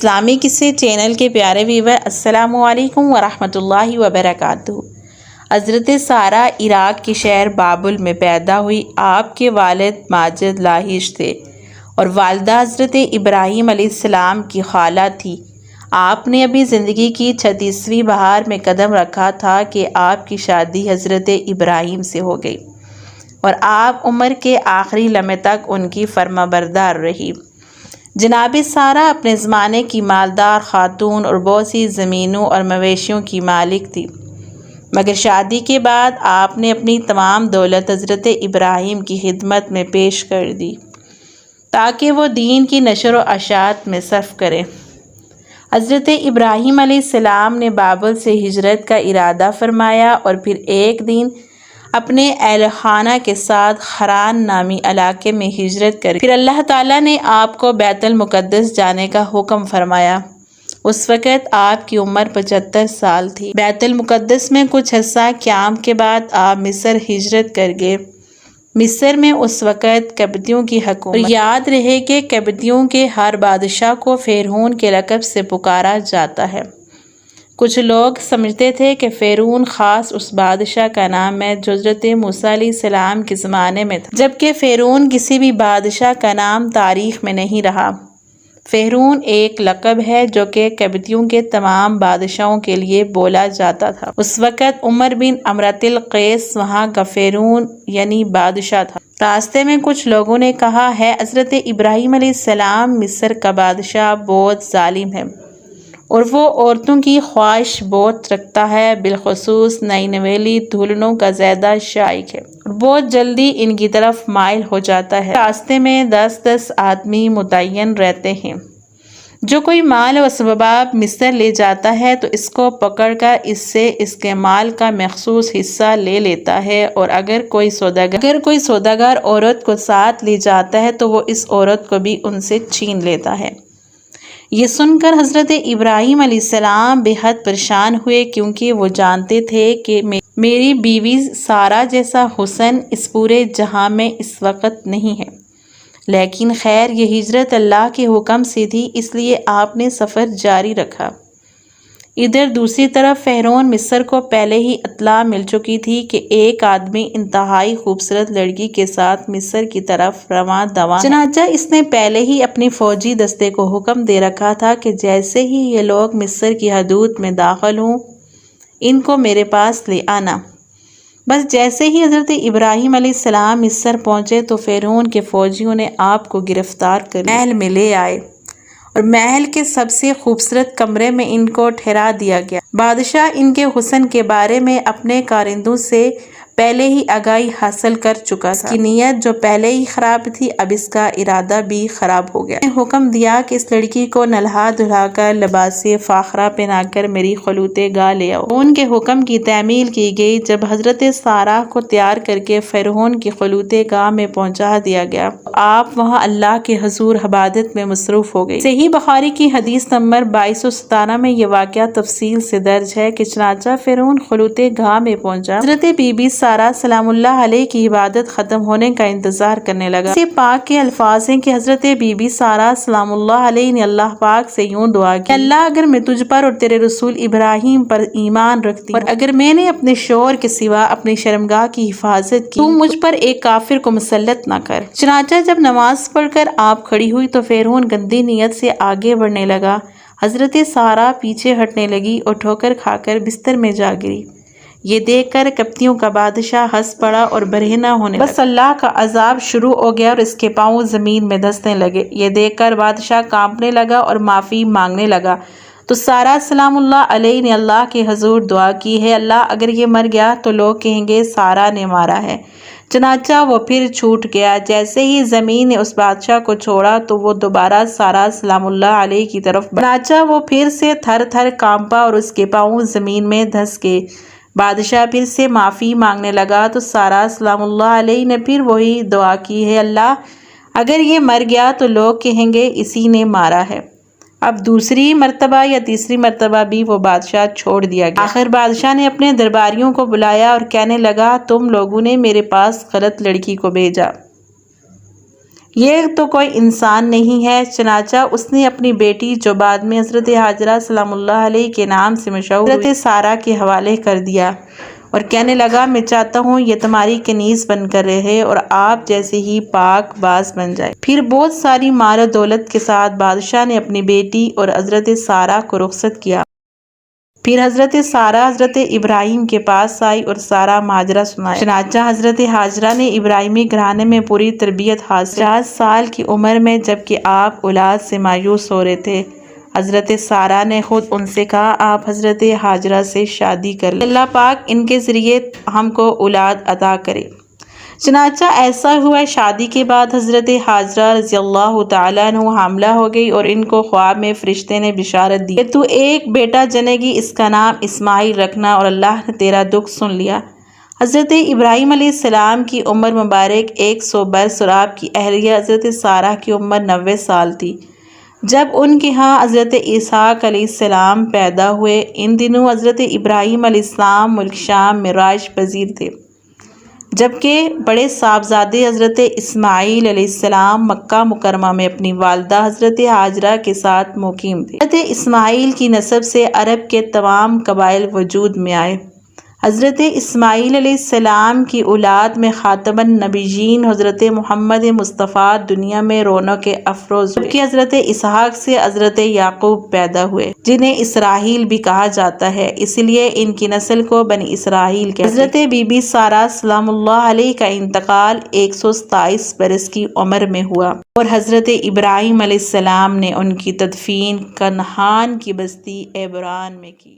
اسلامی قصے چینل کے پیارے ویور، السلام علیکم ورحمۃ اللہ وبرکاتہ۔ حضرت سارہ عراق کے شہر بابل میں پیدا ہوئی۔ آپ کے والد ماجد لاہیج تھے اور والدہ حضرت ابراہیم علیہ السلام کی خالہ تھی۔ آپ نے ابھی زندگی کی 36ویں بہار میں قدم رکھا تھا کہ آپ کی شادی حضرت ابراہیم سے ہو گئی اور آپ عمر کے آخری لمحے تک ان کی فرما بردار رہی۔ جناب سارہ اپنے زمانے کی مالدار خاتون اور بہت سی زمینوں اور مویشیوں کی مالک تھی، مگر شادی کے بعد آپ نے اپنی تمام دولت حضرت ابراہیم کی خدمت میں پیش کر دی تاکہ وہ دین کی نشر و اشاعت میں صرف کریں۔ حضرت ابراہیم علیہ السلام نے بابل سے ہجرت کا ارادہ فرمایا اور پھر ایک دن اپنے اہل خانہ کے ساتھ حران نامی علاقے میں ہجرت کر پھر اللہ تعالیٰ نے آپ کو بیت المقدس جانے کا حکم فرمایا۔ اس وقت آپ کی عمر 75 سال تھی۔ بیت المقدس میں کچھ عرصہ قیام کے بعد آپ مصر ہجرت کر گئے۔ مصر میں اس وقت قبطیوں کی حکومت، یاد رہے کہ قبطیوں کے ہر بادشاہ کو فرعون کے لقب سے پکارا جاتا ہے۔ کچھ لوگ سمجھتے تھے کہ فرعون خاص اس بادشاہ کا نام ہے جو حضرت موسیٰ علیہ السلام کے زمانے میں تھا، جبکہ فرعون کسی بھی بادشاہ کا نام تاریخ میں نہیں رہا۔ فرعون ایک لقب ہے جو کہ قبطیوں کے تمام بادشاہوں کے لیے بولا جاتا تھا۔ اس وقت عمر بن امرۃ القیس وہاں کا فرعون یعنی بادشاہ تھا۔ راستے میں کچھ لوگوں نے کہا ہے حضرت ابراہیم علیہ السلام مصر کا بادشاہ بہت ظالم ہے اور وہ عورتوں کی خواہش بہت رکھتا ہے، بالخصوص نئی نویلی دلہنوں کا زیادہ شائق ہے اور بہت جلدی ان کی طرف مائل ہو جاتا ہے۔ راستے میں 10 آدمی متعین رہتے ہیں۔ جو کوئی مال و اسباب مصر لے جاتا ہے تو اس کو پکڑ کر اس سے اس کے مال کا مخصوص حصہ لے لیتا ہے، اور اگر کوئی سوداگر عورت کو ساتھ لے جاتا ہے تو وہ اس عورت کو بھی ان سے چھین لیتا ہے۔ یہ سن کر حضرت ابراہیم علیہ السلام بے حد پریشان ہوئے، کیونکہ وہ جانتے تھے کہ میری بیوی سارہ جیسا حسن اس پورے جہاں میں اس وقت نہیں ہے، لیکن خیر یہ ہجرت اللہ کے حکم سے تھی، اس لیے آپ نے سفر جاری رکھا۔ ادھر دوسری طرف فرعون مصر کو پہلے ہی اطلاع مل چکی تھی کہ ایک آدمی انتہائی خوبصورت لڑکی کے ساتھ مصر کی طرف رواں دواں ہے۔ چنانچہ اس نے پہلے ہی اپنی فوجی دستے کو حکم دے رکھا تھا کہ جیسے ہی یہ لوگ مصر کی حدود میں داخل ہوں ان کو میرے پاس لے آنا۔ بس جیسے ہی حضرت ابراہیم علیہ السلام مصر پہنچے تو فرعون کے فوجیوں نے آپ کو گرفتار کر محل میں لے آئے اور محل کے سب سے خوبصورت کمرے میں ان کو ٹھہرا دیا گیا۔ بادشاہ ان کے حسن کے بارے میں اپنے کارندوں سے پہلے ہی آگاہی حاصل کر چکا تھا۔ اس کی نیت جو پہلے ہی خراب تھی، اب اس کا ارادہ بھی خراب ہو گیا۔ انہوں نے حکم دیا کہ اس لڑکی کو نلہا دھلا کر لباس فاخرہ پہنا کر میری خلوت گاہ لے آؤ۔ ان کے حکم کی تعمیل کی گئی۔ جب حضرت سارہ کو تیار کر کے فرعون کی خلوت گاہ میں پہنچا دیا گیا، آپ وہاں اللہ کے حضور عبادت میں مصروف ہو گئی۔ صحیح بخاری کی حدیث نمبر 2217 میں یہ واقعہ تفصیل سے درج ہے کہ چنانچہ فرعون خلوت گاہ میں پہنچا، حضرت بی بی سارہ سلام اللہ علیہ کی عبادت ختم ہونے کا انتظار کرنے لگا۔ اس پاک کے الفاظ ہیں کہ حضرت بی بی سارہ سلام اللہ علیہ نے اللہ پاک سے یوں دعا کی، اللہ اگر میں تجھ پر اور تیرے رسول ابراہیم پر ایمان رکھتی اور اگر میں نے اپنے شوہر کے سوا اپنی شرمگاہ کی حفاظت کی تو مجھ پر ایک کافر کو مسلط نہ کر۔ چنانچہ جب نماز پڑھ کر آپ کھڑی ہوئی تو فرعون گندی نیت سے آگے بڑھنے لگا۔ حضرت سارہ پیچھے ہٹنے لگی اور ٹھوکر کھا کر بستر میں جا گری۔ یہ دیکھ کر قبطیوں کا بادشاہ ہنس پڑا اور برہنہ ہونے لگا۔ بس اللہ کا عذاب شروع ہو گیا اور اس کے پاؤں زمین میں دھنسنے لگے۔ یہ دیکھ کر بادشاہ کانپنے لگا اور معافی مانگنے لگا تو سارہ سلام اللہ علیہ نے اللہ کے حضور دعا کی، ہے اللہ اگر یہ مر گیا تو لوگ کہیں گے سارہ نے مارا ہے۔ چنانچہ وہ پھر چھوٹ گیا۔ جیسے ہی زمین نے اس بادشاہ کو چھوڑا تو وہ دوبارہ سارہ سلام اللہ علیہ کی طرف بڑھا۔ چنانچہ وہ پھر سے تھر تھر کانپا اور اس کے پاؤں زمین میں دھنس گئے۔ بادشاہ پھر سے معافی مانگنے لگا تو سارہ سلام اللہ علیہ نے پھر وہی دعا کی، ہے اللہ اگر یہ مر گیا تو لوگ کہیں گے اسی نے مارا ہے۔ اب دوسری مرتبہ یا تیسری مرتبہ بھی وہ بادشاہ چھوڑ دیا گیا۔ آخر بادشاہ نے اپنے درباریوں کو بلایا اور کہنے لگا تم لوگوں نے میرے پاس غلط لڑکی کو بھیجا، یہ تو کوئی انسان نہیں ہے۔ چنانچہ اس نے اپنی بیٹی جو بعد میں حضرت حاجرہ سلام اللہ علیہ کے نام سے مشہور ہوئی، حضرت سارہ کے حوالے کر دیا اور کہنے لگا میں چاہتا ہوں یہ تمہاری کنیز بن کر رہے اور آپ جیسے ہی پاک باز بن جائے۔ پھر بہت ساری مال و دولت کے ساتھ بادشاہ نے اپنی بیٹی اور حضرت سارہ کو رخصت کیا۔ پھر حضرت سارہ حضرت ابراہیم کے پاس آئی اور سارا ماجرا سنایا۔ چنانچہ حضرت حاجرہ نے ابراہیمی گھرانے میں پوری تربیت حاصل 50 سال کی عمر میں، جبکہ آپ اولاد سے مایوس ہو رہے تھے، حضرت سارہ نے خود ان سے کہا آپ حضرت حاجرہ سے شادی کر لیں، اللہ پاک ان کے ذریعے ہم کو اولاد عطا کرے۔ چنانچہ ایسا ہوا۔ شادی کے بعد حضرت حاجرہ رضی اللہ تعالیٰ عنہ حاملہ ہو گئی اور ان کو خواب میں فرشتے نے بشارت دی کہ تو ایک بیٹا جنے گی، اس کا نام اسماعیل رکھنا، اور اللہ نے تیرا دکھ سن لیا۔ حضرت ابراہیم علیہ السلام کی عمر مبارک 100 برس اور آپ کی اہلیہ حضرت سارہ کی عمر 90 سال تھی جب ان کے ہاں حضرت اسحاق علیہ السلام پیدا ہوئے۔ ان دنوں حضرت ابراہیم علیہ السلام ملک شام میں رائج پذیر تھے، جبکہ بڑے صاحبزادے حضرت اسماعیل علیہ السلام مکہ مکرمہ میں اپنی والدہ حضرت حاجرہ کے ساتھ مقیم تھے۔ حضرت اسماعیل کی نسب سے عرب کے تمام قبائل وجود میں آئے۔ حضرت اسماعیل علیہ السلام کی اولاد میں خاتم النبیین حضرت محمد مصطفیٰ دنیا میں رونق افروز ہوئے، جبکہ حضرت اسحاق سے حضرت یعقوب پیدا ہوئے جنہیں اسرائیل بھی کہا جاتا ہے، اس لیے ان کی نسل کو بنی اسرائیل کہتے ہیں۔ حضرت بی بی سارہ سلام اللہ علیہ کا انتقال 127 برس کی عمر میں ہوا اور حضرت ابراہیم علیہ السلام نے ان کی تدفین کنعان کی بستی عبران میں کی۔